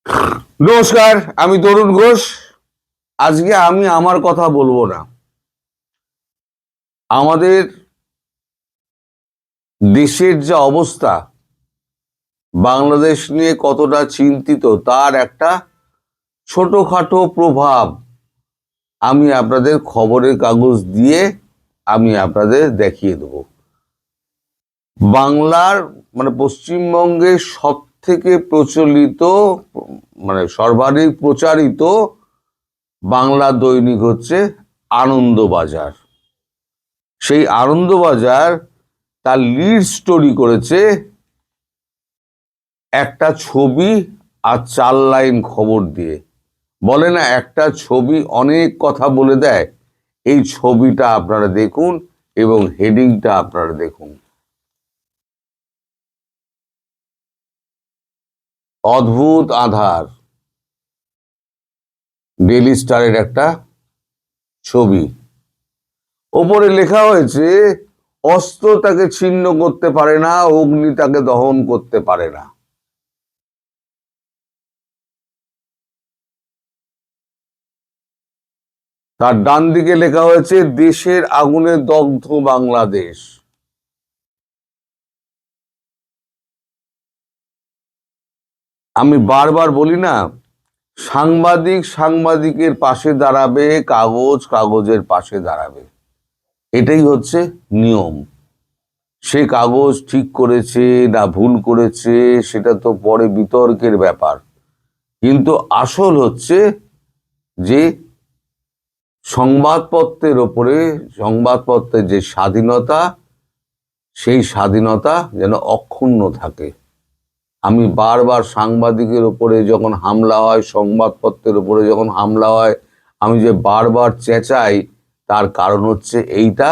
নমস্কার, আমি তরুণ ঘোষ। আজকে আমি আমার কথা বলবো না, আমাদের দেশের যা অবস্থা, বাংলাদেশ নিয়ে কতটা চিন্তিত তার একটা ছোটখাটো প্রভাব আমি আপনাদের খবরের কাগজ দিয়ে আমি আপনাদের দেখিয়ে দেব। বাংলার পশ্চিমবঙ্গের সব থেকে প্রচলিত সর্বাধিক প্রচারিত বাংলা দৈনিক হচ্ছে আনন্দবাজার। সেই আনন্দবাজার তার লিড স্টোরি করেছে একটা ছবি আর 4 লাইন খবর দিয়ে। বলে না, একটা ছবি অনেক কথা বলে দেয়। এই ছবিটা আপনারা দেখুন এবং হেডিংটা আপনারা দেখুন। অদ্ভুত আধার, ডেইলি স্টারের একটা ছবি। ওপরে লেখা হয়েছে, অস্ত্র তাকে ছিন্ন করতে পারে না, অগ্নি তাকে দহন করতে পারে না। তার ডান দিকে লেখা হয়েছে, দেশের আগুনে দগ্ধ বাংলাদেশ। আমি বারবার বলি না, সাংবাদিক সাংবাদিকের পাশে দাঁড়াবে, কাগজ কাগজের পাশে দাঁড়াবে। এটাই হচ্ছে নিয়ম। সে কাগজ ঠিক করেছে না ভুল করেছে সেটা তো পরে বিতর্কের ব্যাপার, কিন্তু আসল হচ্ছে যে সংবাদপত্রের ওপরে, সংবাদপত্রের যে স্বাধীনতা, সেই স্বাধীনতা যেন অক্ষুণ্ণ থাকে। আমি বারবার সাংবাদিকের উপরে যখন হামলা হয়, সংবাদপত্রের উপরে যখন হামলা হয়, আমি যে বারবার চেঁচাই, তার কারণ হচ্ছে এইটা।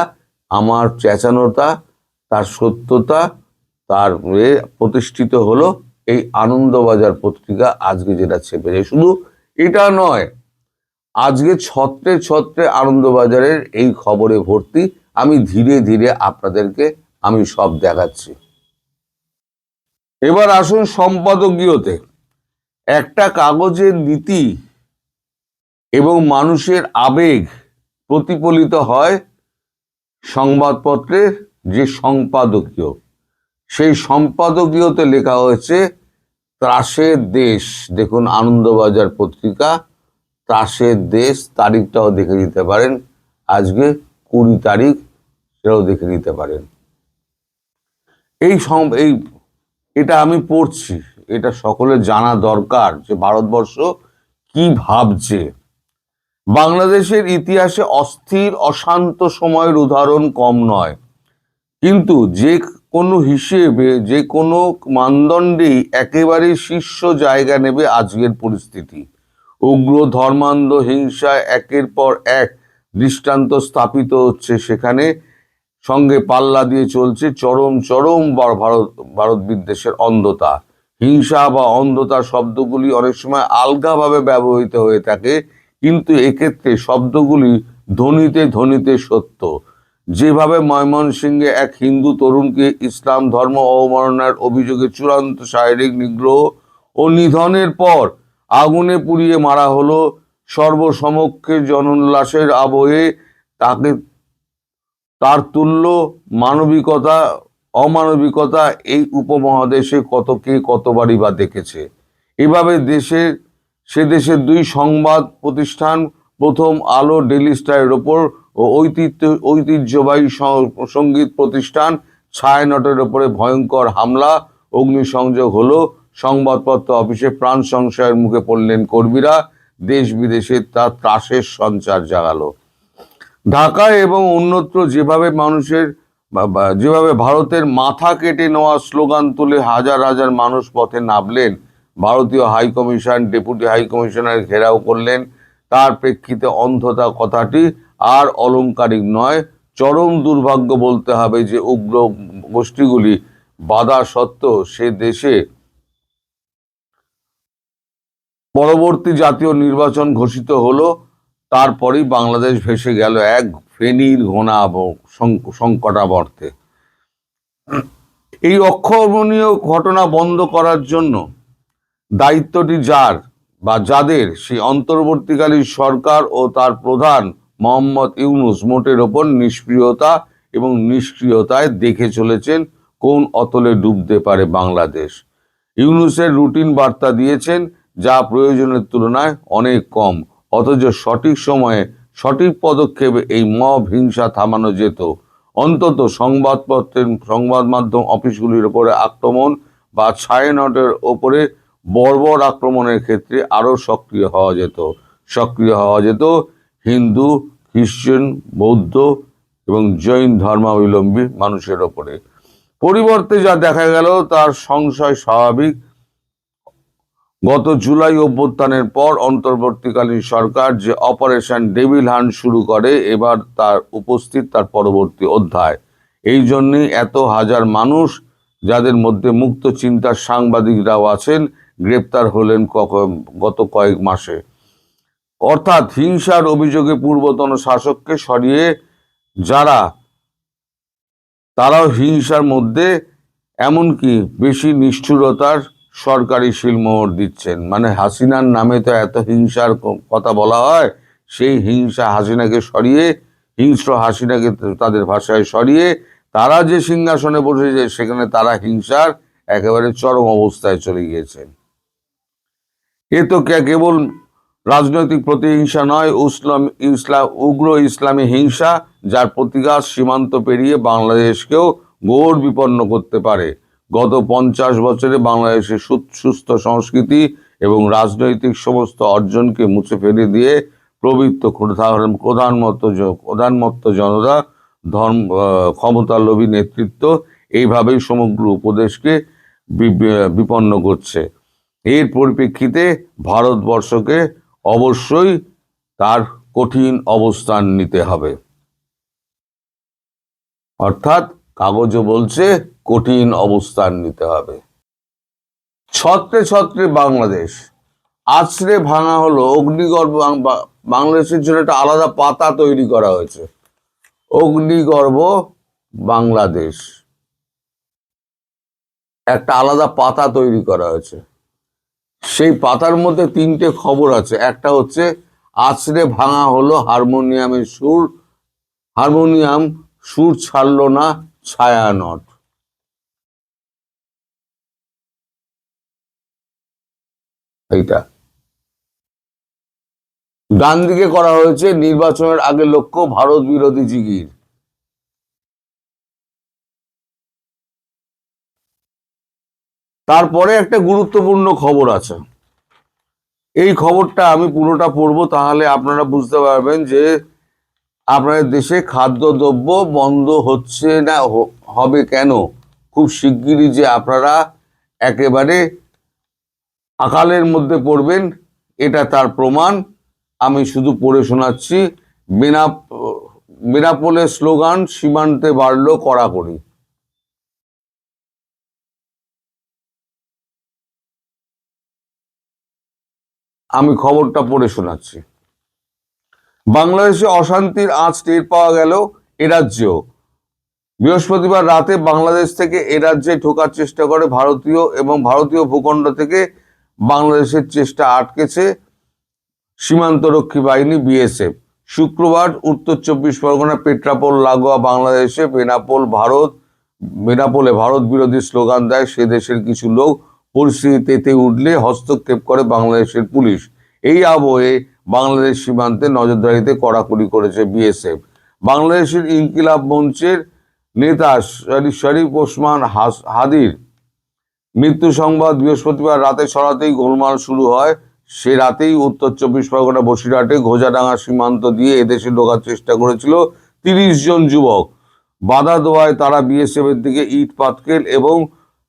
আমার চেঁচানোটা, তার সত্যতা, তার প্রতিষ্ঠিত হলো এই আনন্দবাজার পত্রিকা আজকে যেটা ছেপেছে। শুধু এটা নয়, আজকে ছত্রে ছত্রে আনন্দবাজারের এই খবরে ভর্তি। আমি ধীরে ধীরে আপনাদেরকে আমি সব দেখাচ্ছি। এবার আসুন সম্পাদকীয়তে। একটা কাগজের নীতি এবং মানুষের আবেগ প্রতিফলিত হয় সংবাদপত্রের যে সম্পাদকীয়। সেই সম্পাদকীয়তে লেখা হয়েছে ত্রাসের দেশ। দেখুন আনন্দবাজার পত্রিকা, ত্রাসের দেশ। তারিখটাও দেখে নিতে পারেন, আজকে 20 তারিখ, সেটাও দেখে নিতে পারেন। এই এটা আমি পড়ছি, এটা সকলের জানা দরকার যে ভারতবর্ষ কি ভাবছে। বাংলাদেশের ইতিহাসে অস্থির অশান্ত সময়ের উদাহরণ কম নয়, কিন্তু যে কোনো হিসেবে, যে কোনো মানদণ্ডেই একেবারে শীর্ষ জায়গা নেবে আজকের পরিস্থিতি। উগ্র ধর্মান্ধ হিংসায় একের পর এক দৃষ্টান্ত স্থাপিত হচ্ছে, সেখানে সঙ্গে পাল্লা দিয়ে চলছে চরম চরম ভারত বিদ্বেষের অন্ধতা। হিংসা বা অন্ধতা শব্দগুলি অনেক সময় আলগাভাবে ব্যবহৃত হয়ে থাকে, কিন্তু এক্ষেত্রে শব্দগুলি ধ্বনিতে ধ্বনিতে সত্য। যেভাবে ময়মনসিংহে এক হিন্দু তরুণকে ইসলাম ধর্ম অবমাননার অভিযোগে চূড়ান্ত শারীরিক নিগ্রহ ও নিধনের পর আগুনে পুড়িয়ে মারা হলো, সর্বসমক্ষে জনোল্লাসের আবহে তাকে তার তুল্য মানবিকতা অমানবিকতা এই উপমহাদেশে কে কতবারই বা দেখেছে। এভাবে সে দেশের 2 সংবাদ প্রতিষ্ঠান, প্রথম আলো ডেইলি স্টারের ওপর ও ঐতিহ্যবাহী সঙ্গীত প্রতিষ্ঠান ছায়ানটের ওপরে ভয়ঙ্কর হামলা, অগ্নিসংযোগ হলো। সংবাদপত্র অফিসে প্রাণ সংশয়ের মুখে পড়লেন কর্মীরা। দেশ বিদেশে তার ত্রাসের সঞ্চার জাগালো। ঢাকায় এবং অন্যত্র যেভাবে ভারতের মাথা কেটে নেওয়া স্লোগান তুলে হাজার হাজার মানুষ পথে নামলেন, ভারতীয় হাইকমিশন ডেপুটি হাইকমিশনার ঘেরাও করলেন, তার প্রেক্ষিতে অন্ধতা কথাটি আর অলংকারিক নয়, চরম দুর্ভাগ্য বলতে হবে যে উগ্র গোষ্ঠীগুলি বাধা সত্ত্বেও সে দেশে পরবর্তী জাতীয় নির্বাচন ঘোষিত হলো। তারপরেই বাংলাদেশ ভেসে গেল এক ফেনীর ঘোনা সংকটাবর্তে। এই অক্ষমনীয় ঘটনা বন্ধ করার জন্য দায়িত্বটি যার বা যাদের সেই অন্তর্বর্তীকালীন সরকার ও তার প্রধান মোহাম্মদ ইউনূস মোটের ওপর নিষ্ক্রিয়তা এবং নিষ্ক্রিয়তায় দেখে চলেছেন কোন অতলে ডুবতে পারে বাংলাদেশ। ইউনূসের রুটিন বার্তা দিয়েছেন যা প্রয়োজনের তুলনায় অনেক কম, অথচ সঠিক সময়ে সঠিক পদক্ষেপে এই মব হিংসা থামানো যেত। অন্তত সংবাদ মাধ্যম অফিসগুলির ওপরে আক্রমণ বা ছায়ানটের ওপরে বর্বর আক্রমণের ক্ষেত্রে আরো সক্রিয় হওয়া যেত হিন্দু, খ্রিস্টান, বৌদ্ধ এবং জৈন ধর্মাবলম্বী মানুষের ওপরে। পরিবর্তে যা দেখা গেল তার সংশয় স্বাভাবিক। গত জুলাই অভ্যুত্থানের পর অন্তর্বর্তীকালীন সরকার যে অপারেশন ডেভিল হান্ট শুরু করে, এবার তার পরবর্তী অধ্যায়। এই জন্যই এত হাজার মানুষ, যাদের মধ্যে মুক্ত চিন্তার সাংবাদিকরাও আছেন, গ্রেপ্তার হলেন গত কয়েক মাসে। অর্থাৎ হিংসার অভিযোগে পূর্বতন শাসককে সরিয়ে তারাও হিংসার মধ্যে এমনকি বেশি নিষ্ঠুরতার সরকারি শিলমোহর দিচ্ছেন। মানে হাসিনার নামে তো এত হিংসার কথা বলা হয়, সেই হাসিনাকে সরিয়ে, হিংস্র হাসিনাকে তাদের ভাষায় সরিয়ে তারা যে সিংহাসনে বসেছে সেখানে তারা হিংসার একেবারে চরম অবস্থায় চলে গিয়েছেন। এ তো কেবল রাজনৈতিক প্রতিহিংসা নয়, উগ্র ইসলামী হিংসা, যার প্রতিঘাত সীমান্ত পেরিয়ে বাংলাদেশকেও ঘোর বিপন্ন করতে পারে। গত 50 বছরে বাংলাদেশের সুস্থ সংস্কৃতি এবং রাজনৈতিক সমস্ত অর্জনকে মুছে ফেলে দিয়ে প্রবৃত্ত প্রধানমত্ত জনতা, ক্ষমতালোভী নেতৃত্ব এইভাবেই সমগ্র উপদেশকে বিপন্ন করছে। এর পরিপ্রেক্ষিতে ভারতবর্ষকে অবশ্যই তার কঠিন অবস্থান নিতে হবে। অর্থাৎ কাগজে বলছে কঠিন অবস্থান নিতে হবে। ছত্রে ছত্রে বাংলাদেশ আছড়ে ভাঙা হলো অগ্নিগর্ভ। বাংলাদেশের জন্য একটা আলাদা পাতা তৈরি করা হয়েছে, অগ্নিগর্ভ বাংলাদেশ, একটা আলাদা পাতা তৈরি করা হয়েছে। সেই পাতার মধ্যে 3টে খবর আছে। একটা হচ্ছে আছড়ে ভাঙা হলো হারমোনিয়াম সুর ছাড়লো না ছায়ানট। এইটা ডান দিকে করা হয়েছে নির্বাচনের আগে লক্ষ্য ভারত বিরোধী জিগির। তারপরে একটা গুরুত্বপূর্ণ খবর আছে, এই খবরটা আমি পুরোটা পড়বো, তাহলে আপনারা বুঝতে পারবেন যে আপনাদের দেশে খাদ্যদ্রব্য বন্ধ হচ্ছে না, হবে কেন। খুব শিগগিরই যে আপনারা একেবারে আকালের মধ্যে পড়বেন, এটা তার প্রমাণ। আমি শুধু পড়ে শোনাচ্ছি। বেনাপোলের স্লোগান, সীমান্তে বাড়লো কড়াকড়ি। আমি খবরটা পড়ে শোনাচ্ছি। বাংলাদেশে অশান্তির আঁচ টের পাওয়া গেল এ রাজ্যেও। বৃহস্পতিবার রাতে বাংলাদেশ থেকে এ রাজ্যে ঢোকার চেষ্টা করে ভারতীয় ভূখণ্ড থেকে বাংলাদেশের চেষ্টা আটকেছে সীমান্তরক্ষী বাহিনী বিএসএফ। শুক্রবার উত্তর 24 পরগনা পেট্রাপোল লাগোয়া বাংলাদেশে বেনাপোলে ভারত বিরোধী স্লোগান দেয় সে দেশের কিছু লোক। পরিস্থিতি তেতে উঠলে হস্তক্ষেপ করে বাংলাদেশের পুলিশ। এই আবহে বাংলাদেশ সীমান্তে নজরদারিতে কড়াকড়ি করেছে বিএসএফ। বাংলাদেশের ইনকিলাব মঞ্চের নেতা শরীফ ওসমান হাদির মৃত্যু সংবাদ বৃহস্পতিবার রাতে ছড়াতেই গোলমাল শুরু হয়। সে রাতেই উত্তর 24 পরগনা বসিরহাটে ঘোজাডাঙ্গা সীমান্ত দিয়ে এদেশে ঢোকার চেষ্টা করেছিল 30 জন যুবক। বাধা দেওয়ায় তারা বিএসএফ এর দিকে ইট পাটকেল এবং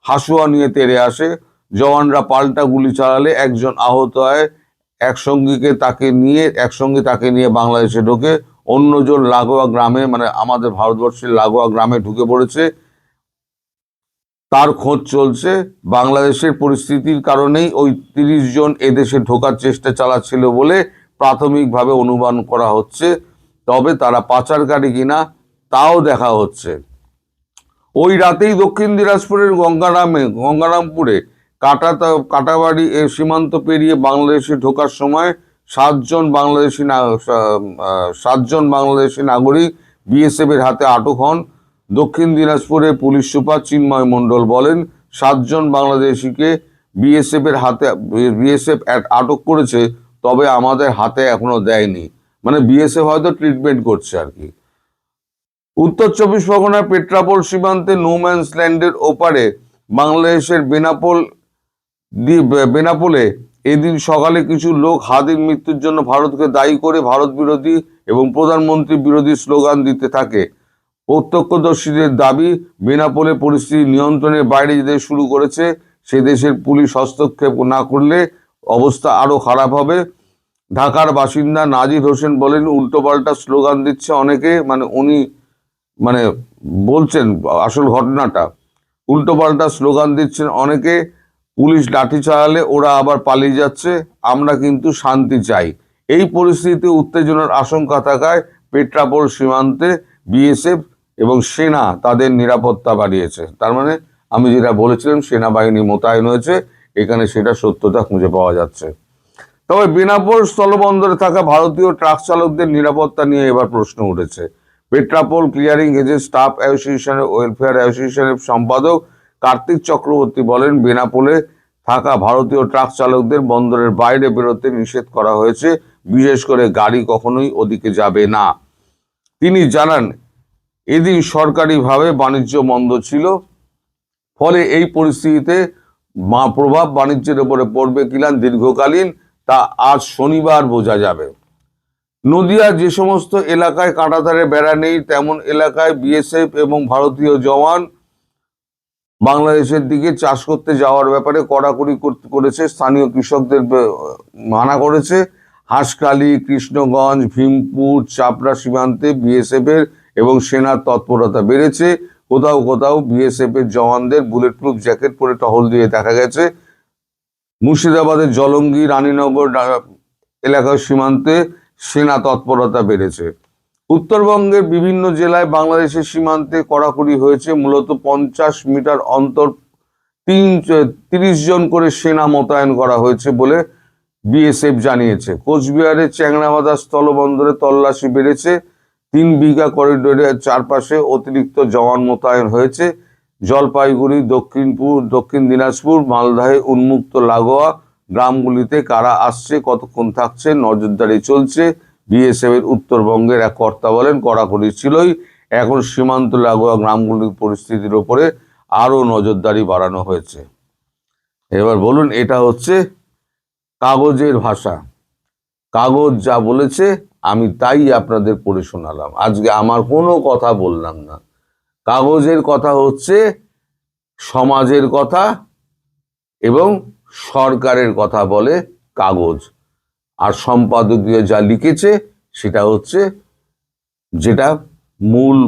হাসুয়া নিয়ে তেড়ে আসে। জওয়ানরা পাল্টা গুলি চালালে একজন আহত হয়। একসঙ্গে তাকে নিয়ে বাংলাদেশে ঢোকে। অন্যজন লাগোয়া গ্রামে, মানে আমাদের ভারতবর্ষের লাগোয়া গ্রামে ঢুকে পড়েছে, তার খোঁজ চলছে। বাংলাদেশের পরিস্থিতির কারণেই ওই 30 জন এদেশে ঢোকার চেষ্টা চালাচ্ছিল বলে প্রাথমিকভাবে অনুমান করা হচ্ছে। তবে তারা পাচারকারী কিনা তাও দেখা হচ্ছে। ওই রাতেই দক্ষিণ দিনাজপুরের গঙ্গারামপুরে কাটাবাড়ি সীমান্ত পেরিয়ে বাংলাদেশে ঢোকার সময় সাতজন বাংলাদেশি নাগরিক বিএসএফ এর হাতে আটক হন। দক্ষিণ দিনাজপুরের পুলিশ সুপার চিন্ময় মণ্ডল বলেন, সাতজন বাংলাদেশিকে বিএসএফ আটক করেছে, তবে আমাদের হাতে এখনো দেয়নি। মানে বিএসএফ হয়তো ট্রিটমেন্ট করছে আর কি। উত্তর 24 পরগনার পেট্রাপোল সীমান্তে নোম্যান্স ল্যান্ডের ওপারে বাংলাদেশের বেনাপোলে এদিন সকালে কিছু লোক হাদির মৃত্যুর জন্য ভারতকে দায়ী করে ভারত বিরোধী এবং প্রধানমন্ত্রী বিরোধী স্লোগান দিতে থাকে। প্রত্যক্ষদর্শীদের দাবি, বেনাপোলে পরিস্থিতি নিয়ন্ত্রণের বাইরে যেতে শুরু করেছে। সে দেশের পুলিশ হস্তক্ষেপ না করলে অবস্থা আরো খারাপ হবে। ঢাকার বাসিন্দা নাজির হোসেন বলেন, উল্টোপাল্টা স্লোগান দিচ্ছে অনেকে। উনি বলছেন আসল ঘটনাটা, উল্টোপাল্টা স্লোগান দিচ্ছেন অনেকে। পুলিশ লাঠি চালালে ওরা আবার পালিয়ে যাচ্ছে। আমরা কিন্তু শান্তি চাই। এই পরিস্থিতিতে উত্তেজনার আশঙ্কা থাকায় পেট্রাপোল সীমান্তে বিএসএফ এবং সেনা তাদের নিরাপত্তা বাড়িয়েছে। তার মানে আমি যেটা বলেছিলাম, সেনাবাহিনী মোতায়েন হয়েছে এখানে, সেটা সত্যতা খুঁজে পাওয়া যাচ্ছে। তবে বেনাপোল স্থলবন্দরে থাকা ভারতীয় ট্রাক চালকদের নিরাপত্তা নিয়ে এবার প্রশ্ন উঠেছে। পেট্রাপোল ক্লিয়ারিং এজেন্ট স্টাফ অ্যাসোসিয়েশনের ওয়েলফেয়ার অ্যাসোসিয়েশনের সম্পাদক কার্তিক চক্রবর্তী বলেন, বেনাপোলে থাকা ভারতীয় ট্রাক চালকদের বন্দরের বাইরে বেরোতে নিষেধ করা হয়েছে, বিশেষ করে গাড়ি কখনোই ওদিকে যাবে না। তিনি জানান, এদিন সরকারিভাবে বাণিজ্য বন্ধ ছিল, ফলে এই পরিস্থিতিতে প্রভাব বাণিজ্যের উপরে পড়বে কিনা দীর্ঘকালীন তা আজ শনিবার বোঝা যাবে। নদিয়ার যে সমস্ত এলাকায় কাঁটাতারের বেড়া নেই, তেমন এলাকায় বিএসএফ এবং ভারতীয় জওয়ান বাংলাদেশের দিকে চাষ করতে যাওয়ার ব্যাপারে কড়াকড়ি করেছে। স্থানীয় কৃষকদের মানা করেছে। হাঁসখালি, কৃষ্ণগঞ্জ, ভীমপুর, চাপড়া সীমান্তে বিএসএফ এর এবং সেনার তৎপরতা বেড়েছে। কোথাও কোথাও বিএসএফ এর জওয়ানদের বুলেট প্রুফ জ্যাকেট পরে টহল দিয়ে দেখা গেছে। মুর্শিদাবাদের জলঙ্গি, রানীনগর এলাকার সীমান্তে সেনা তৎপরতা বেড়েছে। উত্তরবঙ্গের বিভিন্ন জেলায় বাংলাদেশের সীমান্তে কড়াকড়ি হয়েছে। মূলত 50 মিটার অন্তর 30 জন করে সেনা মোতায়েন করা হয়েছে বলে বিএসএফ জানিয়েছে। কোচবিহারের চ্যাংড়াবাঁধা স্থলবন্দরে তল্লাশি বেড়েছে। 3 বিঘা করিডোরের চারপাশে অতিরিক্ত জওয়ান মোতায়েন হয়েছে। জলপাইগুড়ি, দক্ষিণ দিনাজপুর, মালদাহে উন্মুক্ত লাগোয়া গ্রামগুলিতে কারা আসছে, কতক্ষণ থাকছে, নজরদারি চলছে। বিএসএফ এর উত্তরবঙ্গের এক কর্তা বলেন, কড়াকড়ি ছিলই, এখন সীমান্ত লাগোয়া গ্রামগুলির পরিস্থিতির উপরে আরো নজরদারি বাড়ানো হয়েছে। এবার বলুন, এটা হচ্ছে কাগজের ভাষা। কাগজ যা বলেছে আমি তাই আপনাদের পড়ে শোনালাম। আজকে আমার কোনো কথা বললাম না। কাগজের কথা হচ্ছে সমাজের কথা এবং সরকারের কথা বলে কাগজ, আর সম্পাদকীয় যা লিখেছে সেটা হচ্ছে যেটা মূল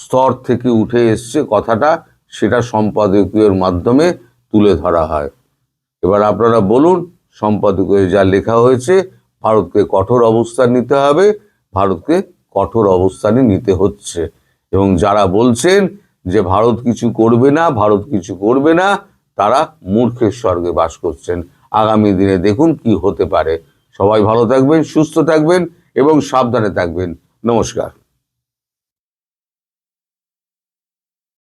স্তর থেকে উঠে এসছে কথাটা, সেটা সম্পাদকীয়র মাধ্যমে তুলে ধরা হয়। এবার আপনারা বলুন, সম্পাদকীয় যা লেখা হয়েছে, ভারতকে কঠোর অবস্থান নিতে হবে, ভারতকে কঠোর অবস্থানে নিতে হচ্ছে। এবং যারা বলছেন যে ভারত কিছু করবে না, তারা মূর্খের স্বর্গে বাস করছেন। আগামী দিনে দেখুন কি হতে পারে। সবাই ভালো থাকবেন, সুস্থ থাকবেন এবং সাবধানে থাকবেন। নমস্কার।